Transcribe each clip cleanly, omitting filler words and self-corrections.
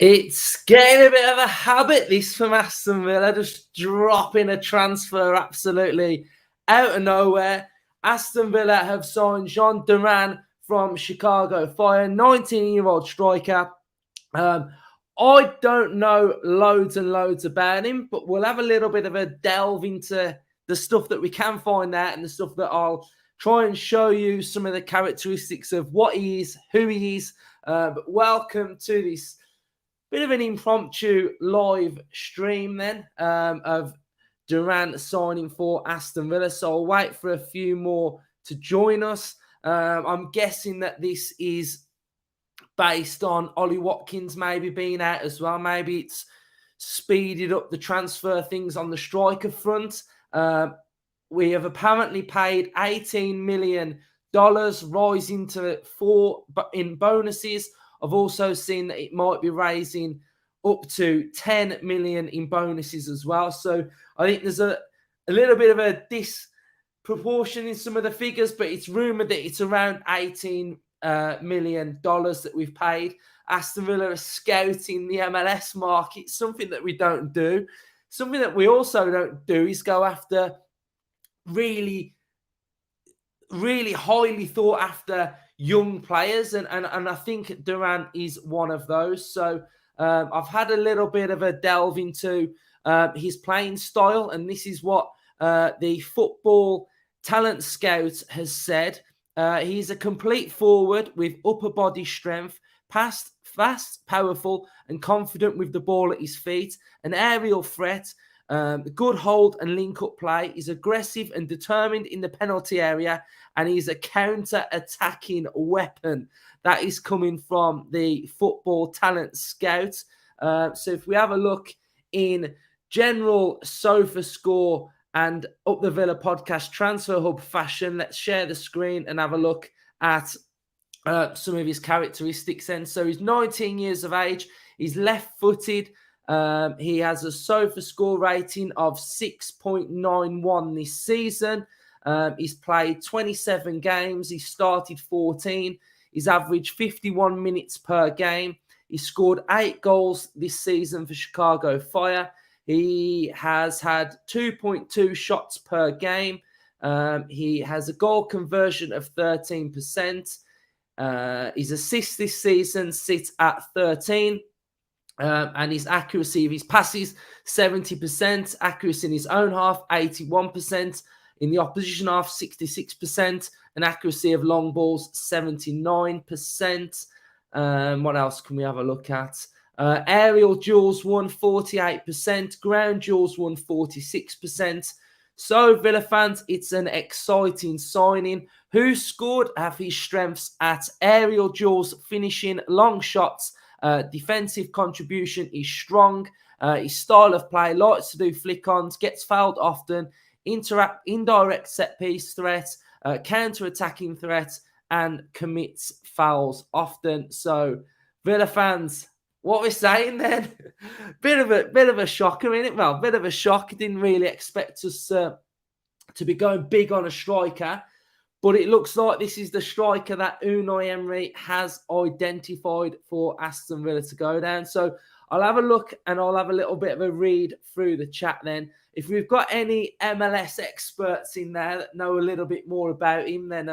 It's getting a bit of a habit, this, from Aston Villa, just dropping a transfer absolutely out of nowhere. Aston Villa have signed Jhon Duran from Chicago Fire, 19-year-old striker. I don't know loads and loads about him, but we'll have a little bit of a delve into the stuff that we can find out and the stuff that I'll try and show you some of the characteristics of what he is, who he is. But welcome to this bit of an impromptu live stream then of Duran signing for Aston Villa. So I'll wait for a few more to join us. I'm guessing that this is based on Ollie Watkins maybe being out as well. Maybe it's speeded up the transfer things on the striker front. We have apparently paid $18 million, rising to $4 in bonuses. I've also seen that it might be raising up to 10 million in bonuses as well. So I think there's a little bit of a disproportion in some of the figures, but it's rumoured that it's around $18 million that we've paid. Aston Villa are scouting the MLS market, something that we don't do. Something that we also don't do is go after really, really highly thought after young players, and I think Duran is one of those. So I've had a little bit of a delve into his playing style, and this is what the Football Talent Scout has said. He's a complete forward with upper body strength, fast, powerful, and confident with the ball at his feet, an aerial threat, good hold and link-up play. He's aggressive and determined in the penalty area, and he's a counter-attacking weapon. That is coming from the Football Talent Scout. So if we have a look in general SofaScore and Up the Villa podcast transfer hub fashion, let's share the screen and have a look at some of his characteristics then. So he's 19 years of age. He's left-footed. He has a SofaScore rating of 6.91 this season. He's played 27 games. He started 14. He's averaged 51 minutes per game. He scored 8 goals this season for Chicago Fire. He has had 2.2 shots per game. He has a goal conversion of 13%. His assists this season sit at 13. And his accuracy of his passes, 70%. Accuracy in his own half, 81%. In the opposition half, 66%. And accuracy of long balls, 79%. What else can we have a look at? Aerial duels won, 48%. Ground duels won, 46%. So, Villa fans, it's an exciting signing. Who scored have his strengths at aerial duels, finishing, long shots. Defensive contribution is strong. His style of play, likes to do flick-ons, gets fouled often, indirect set-piece threat, counter-attacking threat, and commits fouls often. So, Villa fans, what we're saying then, bit of a shocker, innit? Well, bit of a shock. Didn't really expect us to be going big on a striker. But it looks like this is the striker that Unai Emery has identified for Aston Villa to go down. So I'll have a look and I'll have a little bit of a read through the chat then. If we've got any MLS experts in there that know a little bit more about him, then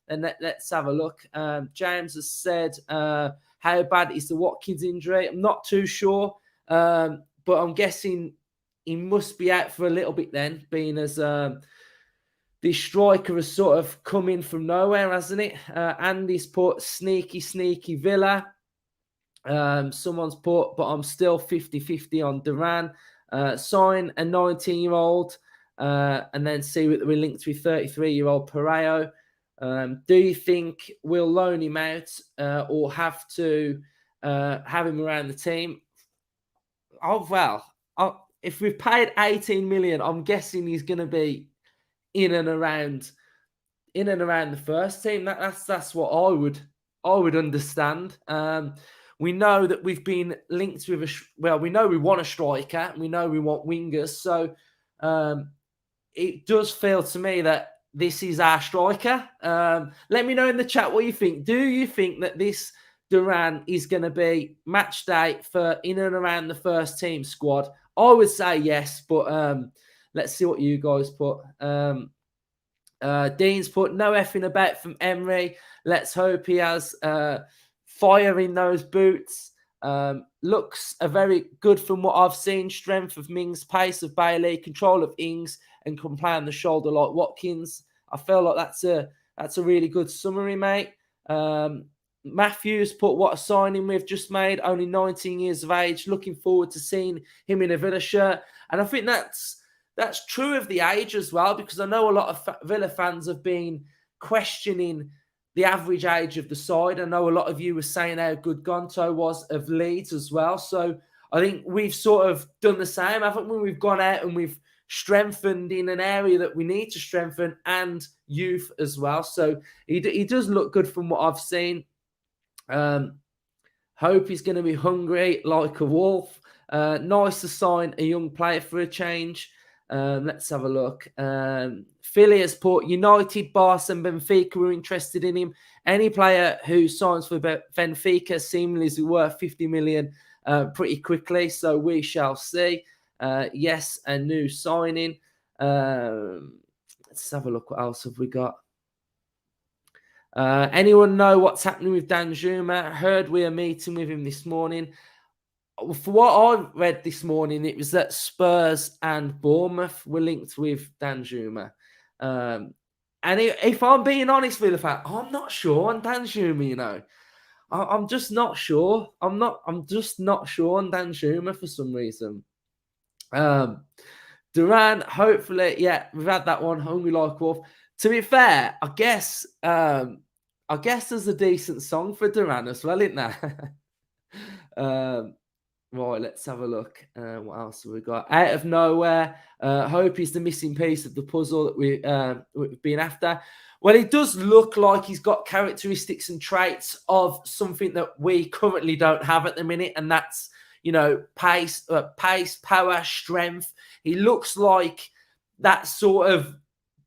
let's have a look. James has said, how bad is the Watkins injury? I'm not too sure, but I'm guessing he must be out for a little bit then, being as... this striker has sort of come in from nowhere, hasn't it? Andy's put sneaky Villa. Someone's put, but I'm still 50-50 on Duran. Sign a 19-year-old and then see what we linked with 33-year-old Pereiro. Do you think we'll loan him out or have to have him around the team? Oh, well, if we've paid 18 million, I'm guessing he's going to be in and around the first team. That's what I would understand. We know that we've been linked with we know we want a striker, and we know we want wingers. So it does feel to me that this is our striker. Let me know in the chat what you think. Do you think that this Duran is going to be match day for in and around the first team squad? I would say yes, but let's see what you guys put. Dean's put no effing about from Emery. Let's hope he has fire in those boots. Looks a very good from what I've seen. Strength of Mings, pace of Bailey, control of Ings, and can play on the shoulder like Watkins. I feel like that's a really good summary, mate. Matthews put what a signing we've just made. Only 19 years of age. Looking forward to seeing him in a Villa shirt. And I think that's true of the age as well, because I know a lot of Villa fans have been questioning the average age of the side. I know a lot of you were saying how good Gonto was of Leeds as well. So I think we've sort of done the same, haven't we? We've gone out and we've strengthened in an area that we need to strengthen, and youth as well. So he does look good from what I've seen. Hope he's going to be hungry like a wolf. Nice to sign a young player for a change. Let's have a look. Philly has put United, Barca and Benfica were interested in him. Any player who signs for Benfica seemingly is worth 50 million pretty quickly. So we shall see. Yes, a new signing. Let's have a look. What else have we got? Anyone know what's happening with Danjuma? Heard we are meeting with him this morning. For what I read this morning, it was that Spurs and Bournemouth were linked with Danjuma. And if I'm being honest with the fact, I'm not sure on Danjuma, you know. I'm just not sure. I'm just not sure on Danjuma for some reason. Duran, hopefully, yeah, we've had that one, hungry like wolf. To be fair, I guess there's a decent song for Duran as well, isn't there? Right, let's have a look. What else have we got? Out of nowhere, hope he's the missing piece of the puzzle that we've been after. Well, he does look like he's got characteristics and traits of something that we currently don't have at the minute, and that's, you know, pace, power, strength. He looks like that sort of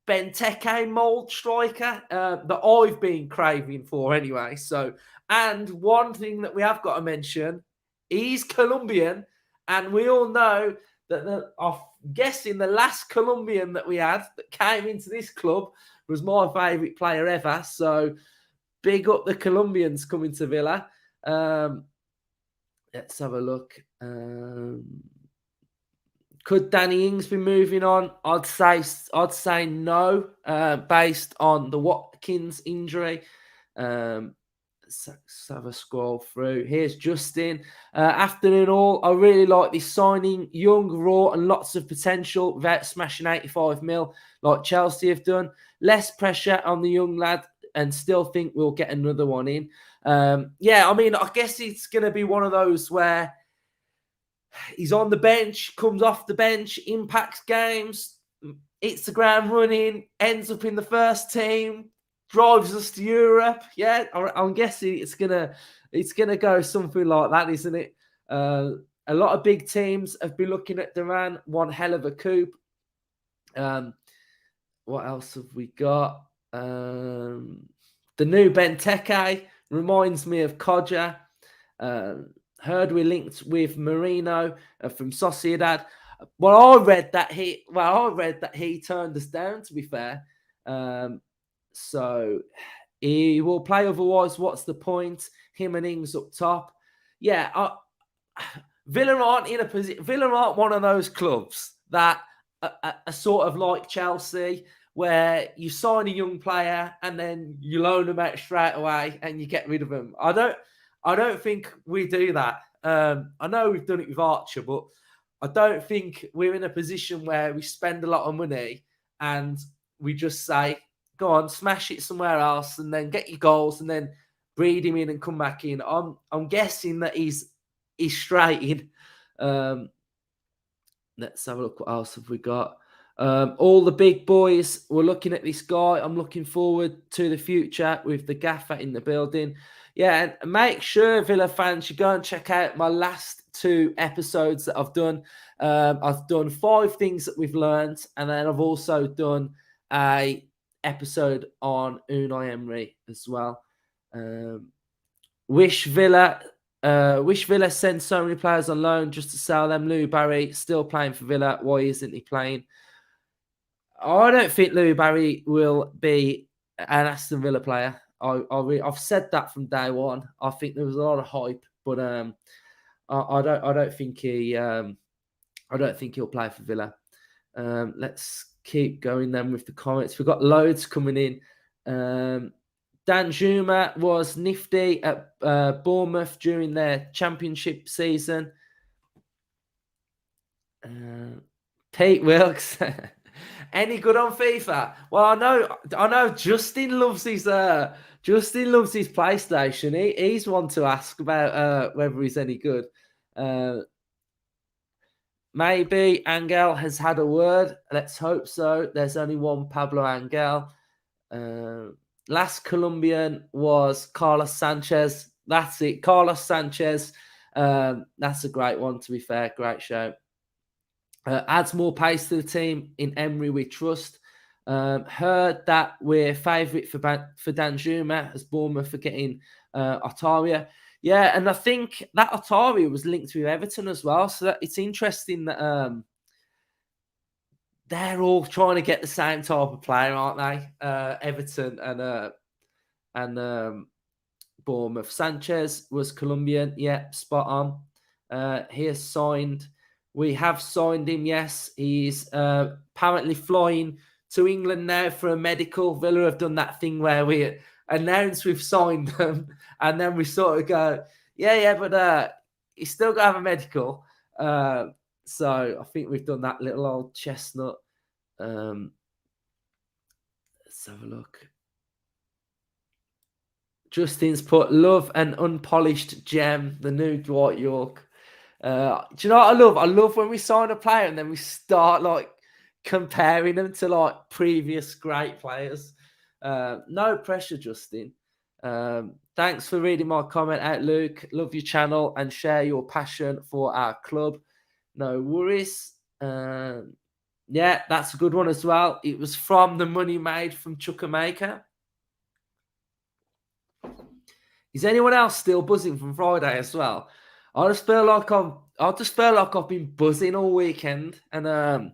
Benteke mold striker that I've been craving for anyway. So, and one thing that we have got to mention, he's Colombian, and we all know that I'm guessing the last Colombian that we had that came into this club was my favourite player ever. So, big up the Colombians coming to Villa. Let's have a look. Could Danny Ings be moving on? I'd say no, based on the Watkins injury. Let's have a scroll through. Here's Justin. Afternoon all. I really like this signing. Young, raw, and lots of potential without smashing 85 mil like Chelsea have done. Less pressure on the young lad, and still think we'll get another one in. Yeah, I mean, I guess it's going to be one of those where he's on the bench, comes off the bench, impacts games, hits the ground running, ends up in the first team, drives us to Europe. Yeah, I'm guessing it's gonna go something like that, isn't it? A lot of big teams have been looking at Duran. One hell of a coup. What else have we got? The new Benteke reminds me of Kodja. Heard we linked with Marino from Sociedad. Well, I read that he turned us down, to be fair. So he will play. Otherwise, what's the point? Him and Ings up top. Yeah, Villa aren't in a position. Villa aren't one of those clubs that are sort of like Chelsea, where you sign a young player and then you loan them out straight away and you get rid of them. I don't think we do that. I know we've done it with Archer, but I don't think we're in a position where we spend a lot of money and we just say, go on, smash it somewhere else and then get your goals and then breed him in and come back in. I'm guessing that he's straight in. Let's have a look. What else have we got? All the big boys were looking at this guy. I'm looking forward to the future with the gaffer in the building. Yeah, and make sure, Villa fans, you go and check out my last 2 episodes that I've done. I've done 5 things that we've learned, and then I've also done a episode on Unai Emery as well. Wish Villa sent so many players on loan just to sell them. Louis Barry still playing for Villa. Why isn't he playing? I don't think Louis Barry will be an Aston Villa player. I've said that from day one. I think there was a lot of hype, but I don't think he'll play for Villa. Let's keep going then with the comments. We've got loads coming in. Dan Juma was nifty at Bournemouth during their championship season. Pete Wilkes. Any good on FIFA? Well, I know Justin loves his PlayStation. He's one to ask about whether he's any good. Maybe Angel has had a word. Let's hope so. There's only one Pablo Angel. Last Colombian was Carlos Sanchez. That's it. Carlos Sanchez. That's a great one, to be fair. Great show. Adds more pace to the team. In Emery, we trust. Heard that we're favourite for Danjuma as Bournemouth are getting Otaria. Yeah, and I think that Otaria was linked with Everton as well. So it's interesting that they're all trying to get the same type of player, aren't they? Everton and Bournemouth. Sanchez was Colombian. Yeah, spot on. He has signed. We have signed him, yes. He's apparently flying to England now for a medical. Villa have done that thing where we announce we've signed them, and then we sort of go, yeah, but he's still got to have a medical. So I think we've done that little old chestnut. Let's have a look. Justin's put, love an unpolished gem, the new Dwight York. Do you know what I love? I love when we sign a player and then we start like comparing them to like previous great players. No pressure, Justin. Thanks for reading my comment out, Luke. Love your channel and share your passion for our club. No worries. Yeah, that's a good one as well. It was from the money made from Chukwuemeka. Is anyone else still buzzing from Friday as well? I just feel like I've been buzzing all weekend, and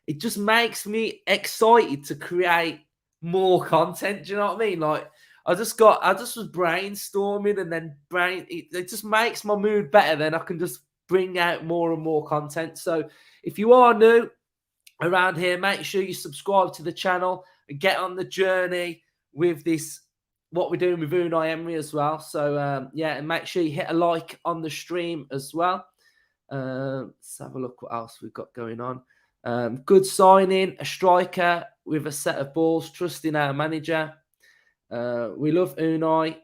it just makes me excited to create more content. Do you know what I mean? Like I just was brainstorming, and then it just makes my mood better. Then I can just bring out more and more content. So if you are new around here, make sure you subscribe to the channel and get on the journey with this. What we're doing with Unai Emery as well. So, yeah, and make sure you hit a like on the stream as well. Let's have a look what else we've got going on. Good signing, a striker with a set of balls, trusting our manager. We love Unai.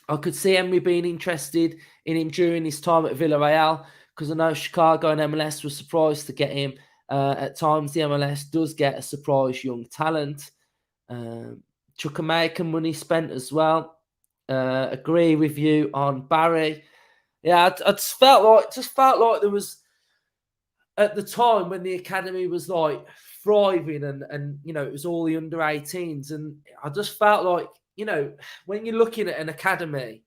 I could see Emery being interested in him during his time at Villarreal because I know Chicago and MLS were surprised to get him. At times, the MLS does get a surprise young talent. Chukwuemeka money spent as well. Agree with you on Barry. Yeah, I just felt like there was at the time when the academy was like thriving and you know it was all the under 18s, and I just felt like when you're looking at an academy,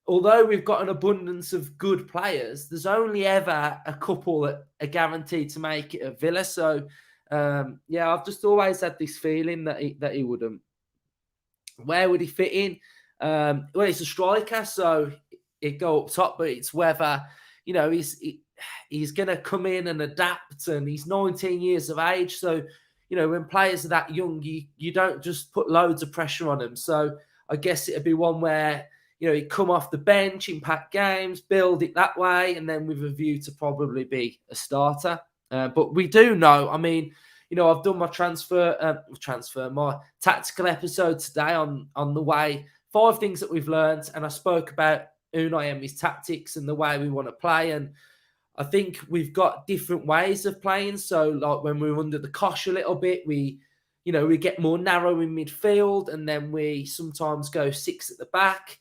although we've got an abundance of good players, there's only ever a couple that are guaranteed to make it at Villa. So yeah, I've just always had this feeling that he wouldn't. Where would he fit in? Well, he's a striker, so he'd go up top, but it's whether, he's going to come in and adapt, and he's 19 years of age. So, when players are that young, you don't just put loads of pressure on them. So I guess it'd be one where, he'd come off the bench, impact games, build it that way, and then with a view to probably be a starter. But we do know, I've done my my tactical episode today on the way, 5 things that we've learned. And I spoke about Unai Emery's tactics and the way we want to play. And I think we've got different ways of playing. So like when we're under the cosh a little bit, we get more narrow in midfield, and then we sometimes go 6 at the back.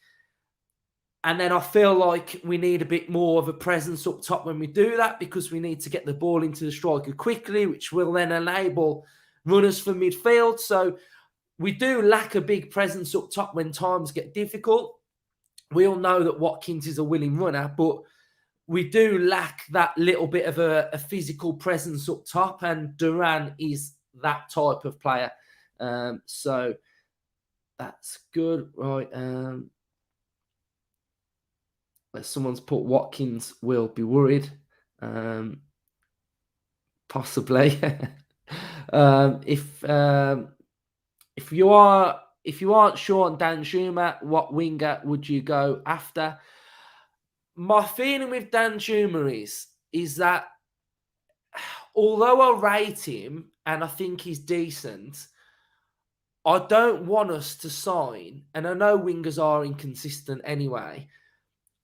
And then I feel like we need a bit more of a presence up top when we do that, because we need to get the ball into the striker quickly, which will then enable runners from midfield. So we do lack a big presence up top when times get difficult. We all know that Watkins is a willing runner, but we do lack that little bit of a physical presence up top, and Duran is that type of player. So that's good. Right. Someone's put Watkins will be worried. Possibly. If you aren't sure on Danjuma, what winger would you go after? My feeling with Danjuma is that although I rate him and I think he's decent, I don't want us to sign, and I know wingers are inconsistent anyway,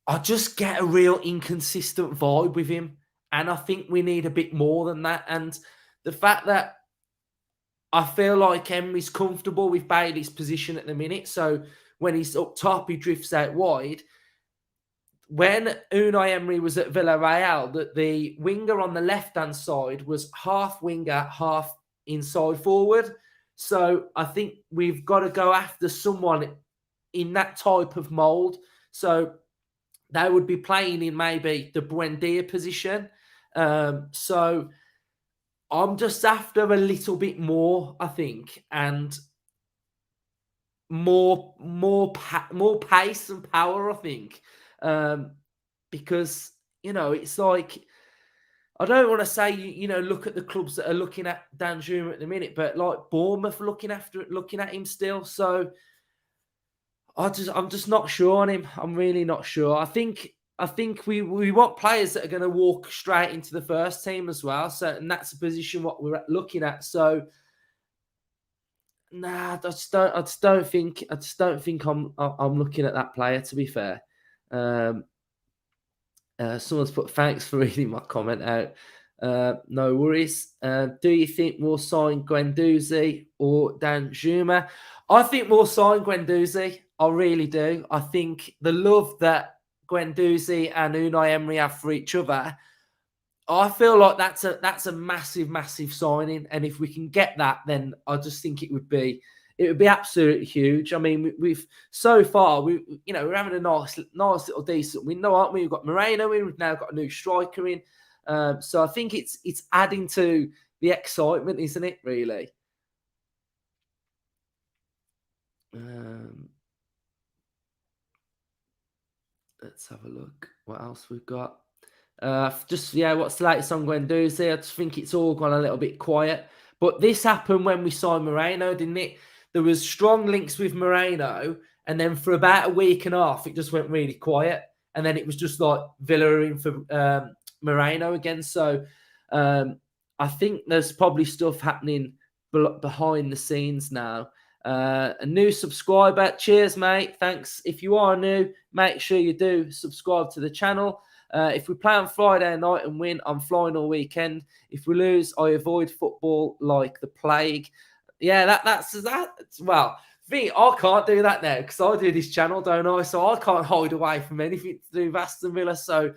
I just get a real inconsistent vibe with him. And I think we need a bit more than that. And the fact that I feel like Emery's comfortable with Bailey's position at the minute. So when he's up top, he drifts out wide. When Unai Emery was at Villarreal, the winger on the left-hand side was half winger, half inside forward. So I think we've got to go after someone in that type of mould. So they would be playing in maybe the Buendia position. So I'm just after a little bit more, I think, and more pace and power, I think. Because, it's like, I don't want to say, look at the clubs that are looking at Danjuma at the minute, but like Bournemouth looking at him still. So I'm just not sure on him. I'm really not sure. I think we want players that are going to walk straight into the first team as well. So, and that's a position what we're looking at. So, nah, I just don't think I'm looking at that player, to be fair. Someone's put thanks for reading my comment out. No worries. Do you think we'll sign Guendouzi or Danjuma? I think we'll sign Guendouzi. I really do. I think the love that Guendouzi and Unai Emery have for each other, I feel like that's a massive, massive signing. And if we can get that, then I just think it would be absolutely huge. I mean, we've so far we're having a nice little decent window, aren't we? We've got Moreno in. We've now got a new striker in. So I think it's adding to the excitement, isn't it? Really. Let's have a look. What else we've got? What's the latest on Guendouzi? I just think it's all gone a little bit quiet. But this happened when we signed Moreno, didn't it? There was strong links with Moreno, and then for about a week and a half, it just went really quiet. And then it was just like Villa in for Moreno again. So I think there's probably stuff happening behind the scenes now. A new subscriber. Cheers, mate. Thanks. If you are new, make sure you do subscribe to the channel. If we play on Friday night and win, I'm flying all weekend. If we lose, I avoid football like the plague. Yeah, that's that. Well, me, I can't do that now because I do this channel, don't I? So I can't hide away from anything to do with Aston Villa. So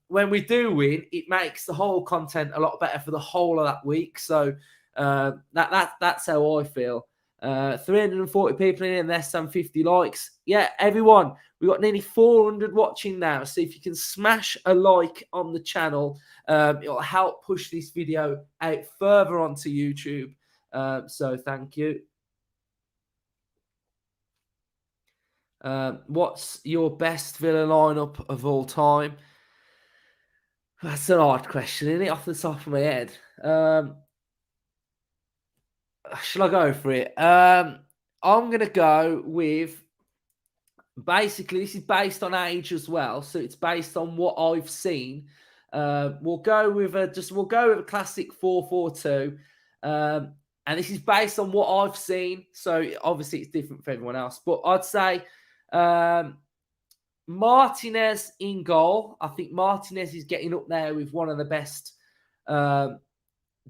when we do win, it makes the whole content a lot better for the whole of that week. So that's how I feel. 340 people in less than 50 likes. Yeah, everyone, we've got nearly 400 watching now. So if you can smash a like on the channel, it'll help push this video out further onto YouTube. So thank you. What's your best Villa lineup of all time? That's an hard question, isn't it? Off the top of my head. Shall I go for it? I'm going to go with, basically, this is based on age as well. So it's based on what I've seen. We'll go with a classic 4-4-2. And this is based on what I've seen. So obviously it's different for everyone else. But I'd say Martinez in goal. I think Martinez is getting up there with one of the best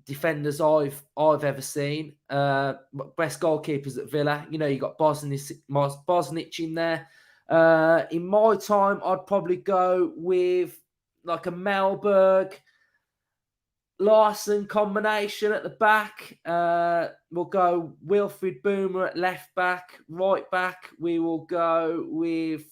defenders I've ever seen. Best goalkeepers at Villa. You got Bosnich in there. In my time, I'd probably go with like a Melberg Larson combination at the back. We'll go Wilfried Boomer at left back. Right back, we will go with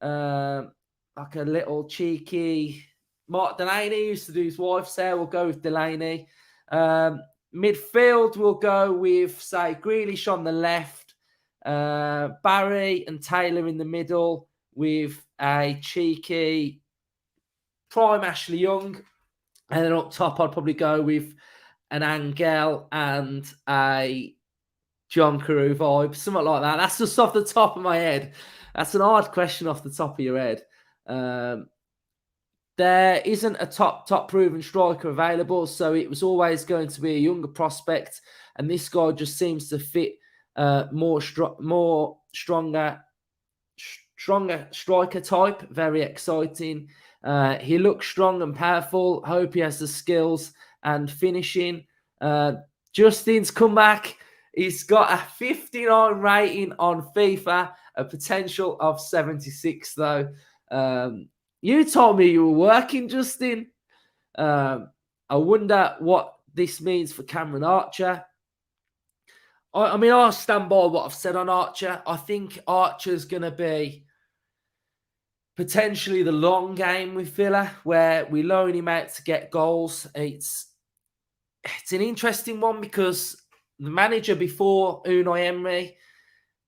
like a little cheeky Mark Delaney used to do his wife's hair. We'll go with Delaney. Midfield, we'll go with, say, Grealish on the left, Barry and Taylor in the middle with a cheeky prime Ashley Young. And then up top, I'd probably go with an Angel and a John Carew vibe, something like that. That's just off the top of my head. That's an hard question off the top of your head. There isn't a top proven striker available, so it was always going to be a younger prospect, and this guy just seems to fit more stronger striker type. Very exciting. He looks strong and powerful. Hope he has the skills and finishing. Justin's come back. He's got a 59 rating on FIFA, a potential of 76 though. You told me you were working, Justin. I wonder what this means for Cameron Archer. I mean, I'll stand by what I've said on Archer. I think Archer's going to be potentially the long game with Villa, where we loan him out to get goals. It's an interesting one because the manager before, Unai Emery,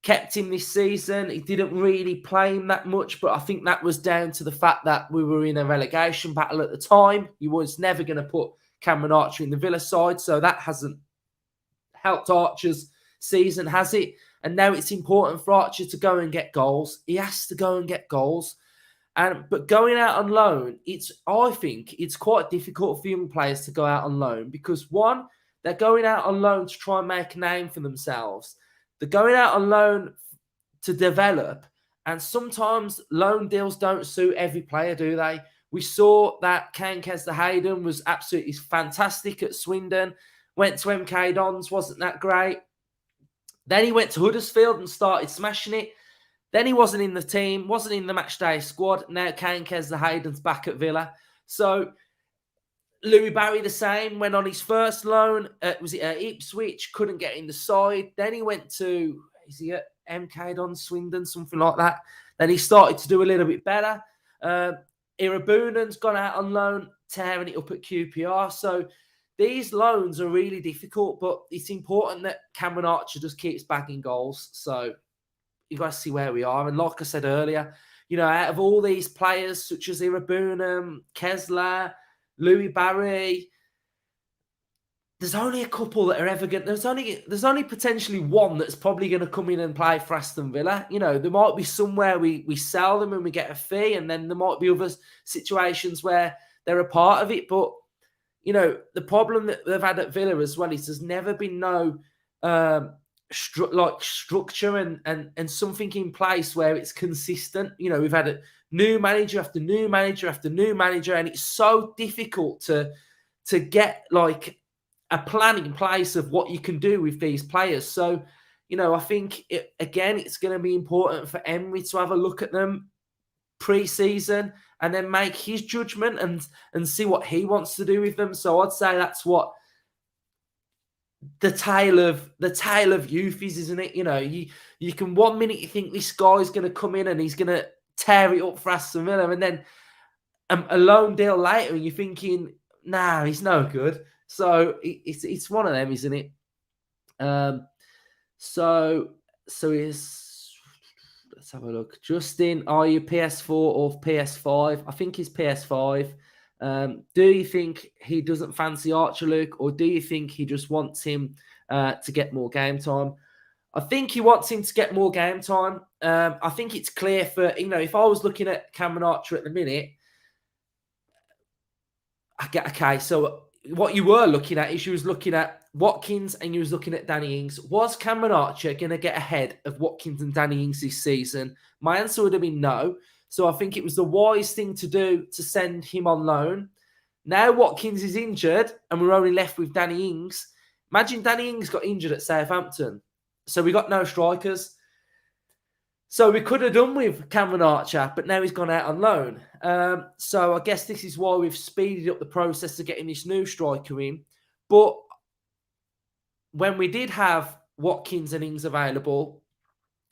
kept him this season. He didn't really play him that much, but I think that was down to the fact that we were in a relegation battle at the time. He was never going to put Cameron Archer in the Villa side, so that hasn't helped Archer's season, has it? And now it's important for Archer to go and get goals. He has to go and get goals. But going out on loan, I think it's quite difficult for young players to go out on loan because, one, they're going out on loan to try and make a name for themselves. They're going out on loan to develop, and sometimes loan deals don't suit every player, do they? We saw that Kane Kesler-Hayden was absolutely fantastic at Swindon, went to MK Dons, wasn't that great. Then he went to Huddersfield and started smashing it. Then he wasn't in the team, wasn't in the matchday squad. Now Kane Kesler-Hayden's back at Villa. So Louis Barry the same, went on his first loan, was it at Ipswich, couldn't get in the side. Then he went to, is he at MK Dons, Swindon, something like that. Then he started to do a little bit better. Irabunan's gone out on loan, tearing it up at QPR. So these loans are really difficult, but it's important that Cameron Archer just keeps bagging goals. So you've got to see where we are. And like I said earlier, you know, out of all these players such as Irabunan, Kesler, Louis Barry, there's only a couple that are ever going. There's only potentially one that's probably going to come in and play for Aston Villa. You know, there might be somewhere we sell them and we get a fee, and then there might be other situations where they're a part of it. But you know, the problem that they've had at Villa as well is there's never been no structure and something in place where it's consistent. You know, we've had a new manager after new manager after new manager, and it's so difficult to get like a plan in place of what you can do with these players. So, you know, I think it's going to be important for Emery to have a look at them pre-season and then make his judgment and see what he wants to do with them. So I'd say that's what the tale of youth is, isn't it? You know, you can 1 minute you think this guy's going to come in and he's going to tear it up for Aston Villa, and then a loan deal later and you're thinking, nah, he's no good. So it's one of them, isn't it? So let's have a look. Justin, are you PS4 or PS5? I think he's PS5. Do you think he doesn't fancy Archer, Luke, or do you think he just wants him to get more game time? I think he wants him to get more game time. I think it's clear for, you know, if I was looking at Cameron Archer at the minute, okay, so what you were looking at is you was looking at Watkins and you was looking at Danny Ings. Was Cameron Archer going to get ahead of Watkins and Danny Ings this season? My answer would have been no. So I think it was the wise thing to do to send him on loan. Now Watkins is injured and we're only left with Danny Ings. Imagine Danny Ings got injured at Southampton. So we got no strikers. So we could have done with Cameron Archer, but now he's gone out on loan. So I guess this is why we've speeded up the process of getting this new striker in. But when we did have Watkins and Ings available,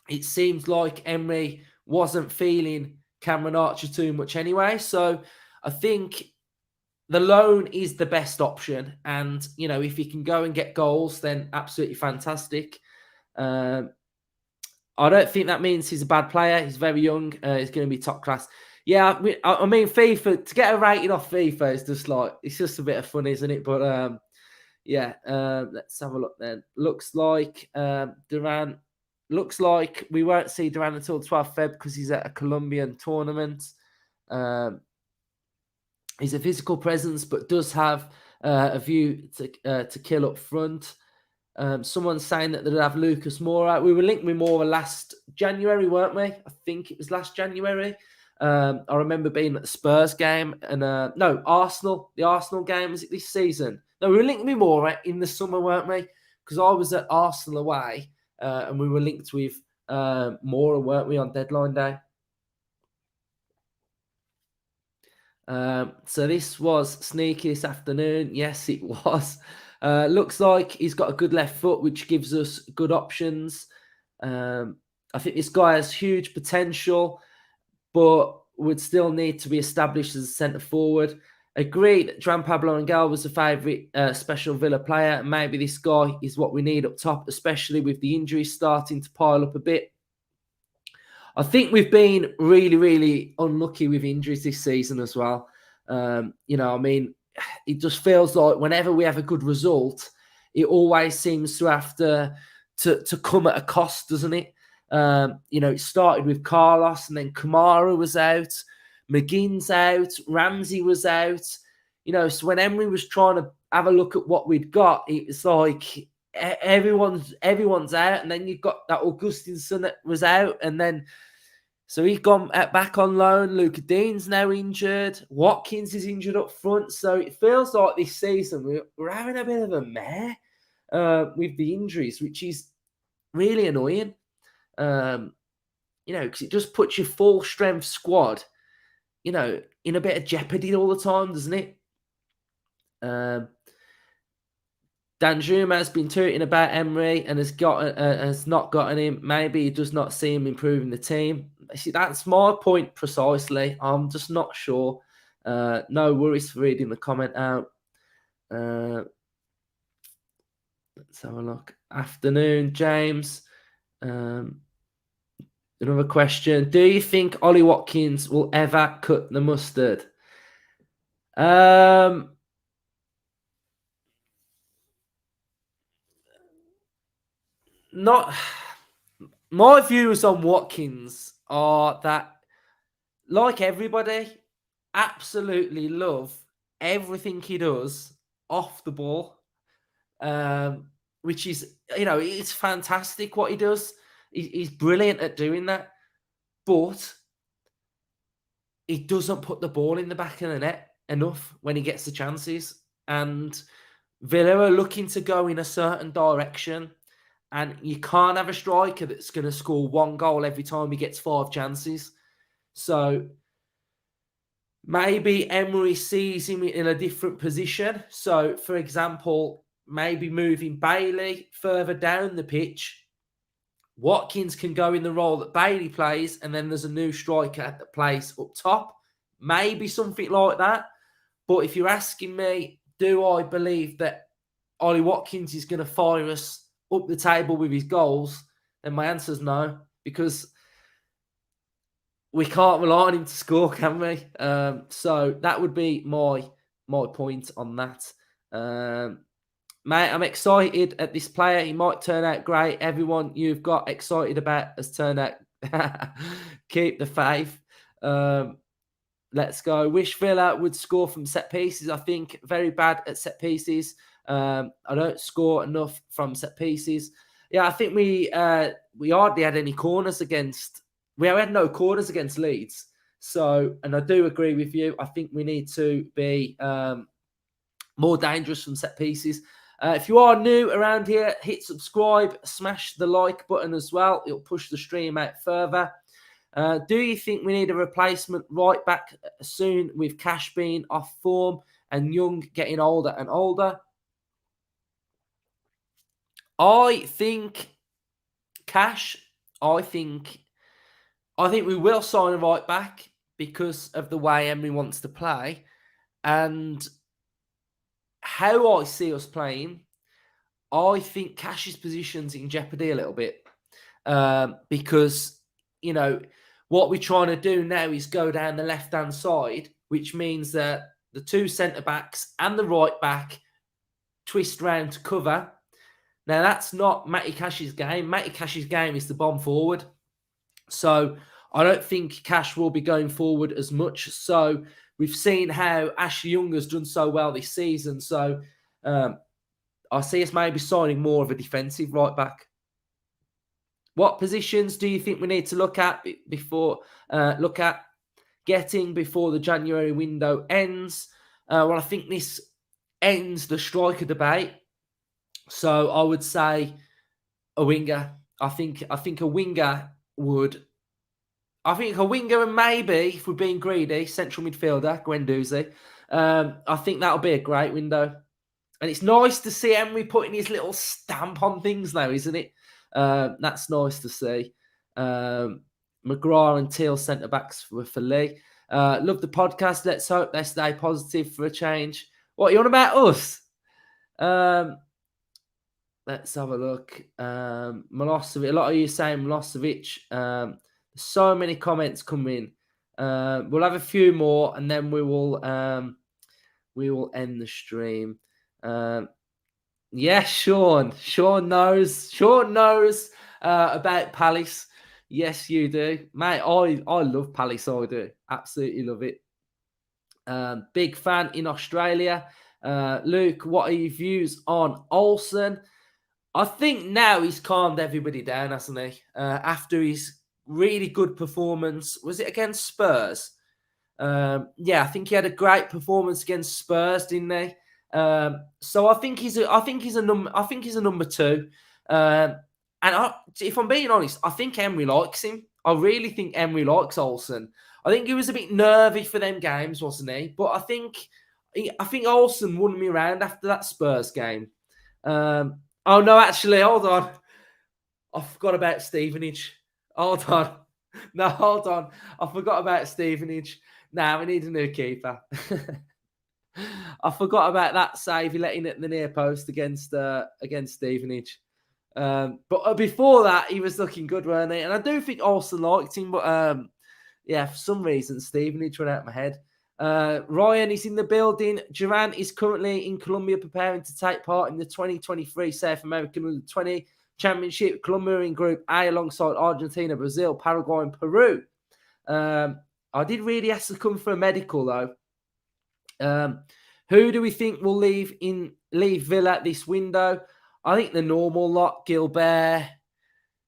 it seems like Emery wasn't feeling Cameron Archer too much anyway. So I think the loan is the best option. And, you know, if he can go and get goals, then absolutely fantastic. I don't think that means he's a bad player. He's very young. He's going to be top class. Yeah, I mean, FIFA, to get a rating off FIFA is just like, it's just a bit of fun, isn't it? But yeah, let's have a look then. Looks like Duran, looks like we won't see Duran until 12th Feb because he's at a Colombian tournament. He's a physical presence, but does have a view to kill up front. Someone's saying that they'd have Lucas Moura. We were linked with Moura last January, weren't we? I think it was last January. I remember being at the Spurs game and no, Arsenal. The Arsenal game, was it this season? No, we were linked with Moura in the summer, weren't we? Because I was at Arsenal away and we were linked with Moura, weren't we, on deadline day? So this was sneaky this afternoon. Yes, it was. Looks like he's got a good left foot, which gives us good options. I think this guy has huge potential, but would still need to be established as a centre forward. Agree that João Pablo Angel was a favourite special Villa player. Maybe this guy is what we need up top, especially with the injuries starting to pile up a bit. I think we've been really, really unlucky with injuries this season as well. You know, I mean, it just feels like whenever we have a good result, it always seems to have to come at a cost, doesn't it? You know, it started with Carlos and then Kamara was out, McGinn's out, Ramsey was out. You know, so when Emery was trying to have a look at what we'd got, it's like everyone's out, and then you've got that Augustinson that was out, and then so he's gone back on loan. Luca Dean's now injured. Watkins is injured up front. So it feels like this season we're having a bit of a mare with the injuries, which is really annoying. You know, because it just puts your full strength squad, you know, in a bit of jeopardy all the time, doesn't it? Danjuma has been tweeting about Emery and has not gotten him. Maybe he does not see him improving the team. See, that's my point precisely. I'm just not sure. No worries for reading the comment out. Let's have a look. Afternoon, James. Another question. Do you think Ollie Watkins will ever cut the mustard? Not. My views on Watkins are that, like everybody, absolutely love everything he does off the ball, which is, you know, it's fantastic what he does. He's brilliant at doing that, but he doesn't put the ball in the back of the net enough when he gets the chances. And Villa are looking to go in a certain direction. And you can't have a striker that's going to score one goal every time he gets 5 chances. So maybe Emery sees him in a different position. So, for example, maybe moving Bailey further down the pitch. Watkins can go in the role that Bailey plays, and then there's a new striker that plays up top. Maybe something like that. But if you're asking me, do I believe that Ollie Watkins is going to fire us up the table with his goals, then my answer is no, because we can't rely on him to score, can we? So that would be my point on that. Mate, I'm excited at this player. He might turn out great. Everyone you've got excited about has turned out. Keep the faith. Let's go. Wish Villa would score from set pieces. I think very bad at set pieces. I don't score enough from set pieces. Yeah, I think we hardly had any corners against. We had no corners against Leeds. So, and I do agree with you. I think we need to be more dangerous from set pieces. If you are new around here, hit subscribe, smash the like button as well. It'll push the stream out further. Do you think we need a replacement right back soon with Cash being off form and Young getting older and older? I think Cash, I think we will sign a right back because of the way Emery wants to play. And how I see us playing, I think Cash's position's in jeopardy a little bit. Because, you know, what we're trying to do now is go down the left-hand side, which means that the two centre-backs and the right back twist round to cover. Now, that's not Matty Cash's game. Matty Cash's game is the bomb forward. So I don't think Cash will be going forward as much. So we've seen how Ashley Young has done so well this season. So I see us maybe signing more of a defensive right back. What positions do you think we need to look at getting before the January window ends? Well, I think this ends the striker debate. So I would say a winger. I think a winger would. I think a winger and maybe, if we're being greedy, central midfielder, Guendouzi. I think that'll be a great window. And it's nice to see Emery putting his little stamp on things now, isn't it? That's nice to see. McGrath and Teal centre-backs for Lee. Love the podcast. Let's hope they stay positive for a change. What, you on about us? Let's have a look. Milosevic. A lot of you saying Milosevic. So many comments coming. We'll have a few more, and then we will end the stream. Yeah, Sean. Sean knows about Palace. Yes, you do, mate. I love Palace. I do. Absolutely love it. Big fan in Australia. Luke, what are your views on Olsen? I think now he's calmed everybody down, hasn't he? After his really good performance, was it against Spurs? Yeah, I think he had a great performance against Spurs, didn't he? So I think he's a number two. And if I'm being honest, I think Emery likes him. I really think Emery likes Olsen. I think he was a bit nervy for them games, wasn't he? But I think Olsen won me around after that Spurs game. Oh no, actually, hold on. I forgot about Stevenage. Hold on. No, hold on. I forgot about Stevenage. Now we need a new keeper. I forgot about that save he let in at the near post against Stevenage. But before that, he was looking good, weren't he? And I do think Olsen liked him, but yeah, for some reason, Stevenage went out of my head. Ryan is in the building. Duran is currently in Colombia preparing to take part in the 2023 South American Under-20 Championship. Colombia in Group A alongside Argentina, Brazil, Paraguay, and Peru. I did really have to come for a medical, though. Who do we think will leave Villa this window? I think the normal lot: Gilbert,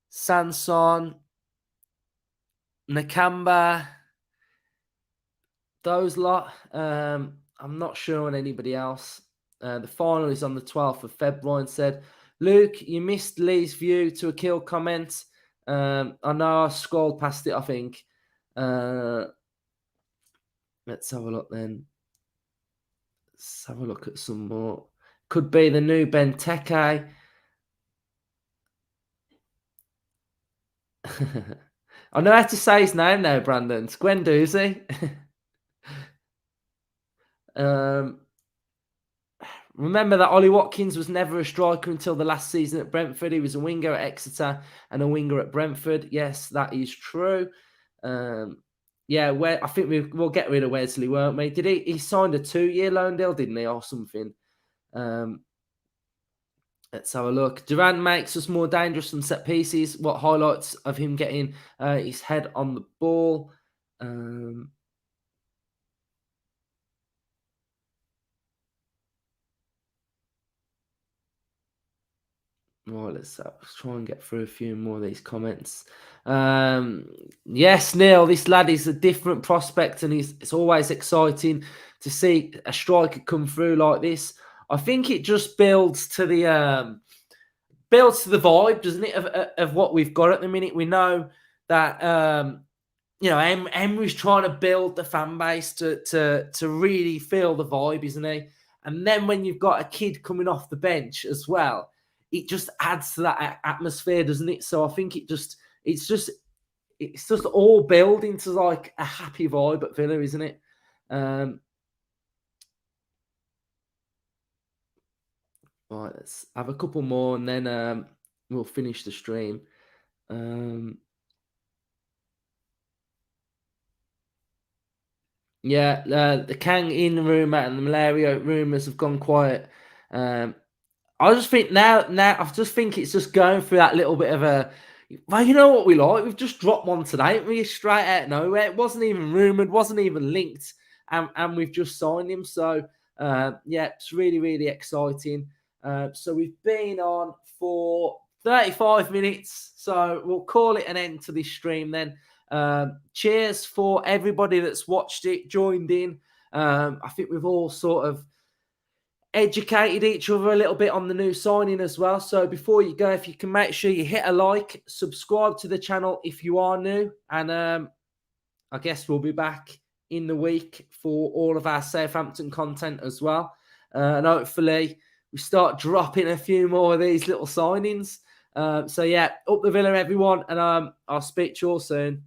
Sanson, Nakamba, those lot. I'm not sure on anybody else. The final is on the 12th of February. Said, Luke, you missed Lee's view to a kill comment. I know I scrolled past it, I think. Let's have a look then. Let's have a look at some more. Could be the new Benteke. I know how to say his name now, Brandon. It's Guendouzi. Remember that Ollie Watkins was never a striker until the last season at Brentford. He was a winger at Exeter and a winger at Brentford. Yes, that is true. Yeah, I think we'll get rid of Wesley, won't we? Did he signed a 2-year loan deal, didn't he, or something? Let's have a look. Duran makes us more dangerous from set pieces. What highlights of him getting his head on the ball? Right, let's try and get through a few more of these comments. Yes, Neil, this lad is a different prospect, and it's always exciting to see a striker come through like this. I think it just builds to the vibe, doesn't it, of what we've got at the minute. We know that Emery's trying to build the fan base to really feel the vibe, isn't he? And then when you've got a kid coming off the bench as well, it just adds to that atmosphere, doesn't it? So I think it's just all building to like a happy vibe at Villa, isn't it? Right, let's have a couple more and then we'll finish the stream. The Kang in rumour and the malaria rumours have gone quiet. I just think now I just think it's just going through that little bit of a. Well, you know what we like? We've just dropped one today, we straight out of nowhere. It wasn't even rumoured, wasn't even linked, and we've just signed him. So it's really, really exciting. So we've been on for 35 minutes, so we'll call it an end to this stream then. Cheers for everybody that's watched it, joined in. I think we've all sort of educated each other a little bit on the new signing as well. So before you go, if you can make sure you hit a like, subscribe to the channel if you are new, and I guess we'll be back in the week for all of our Southampton content as well. And hopefully we start dropping a few more of these little signings. Up the Villa, everyone, and I'll speak to you all soon.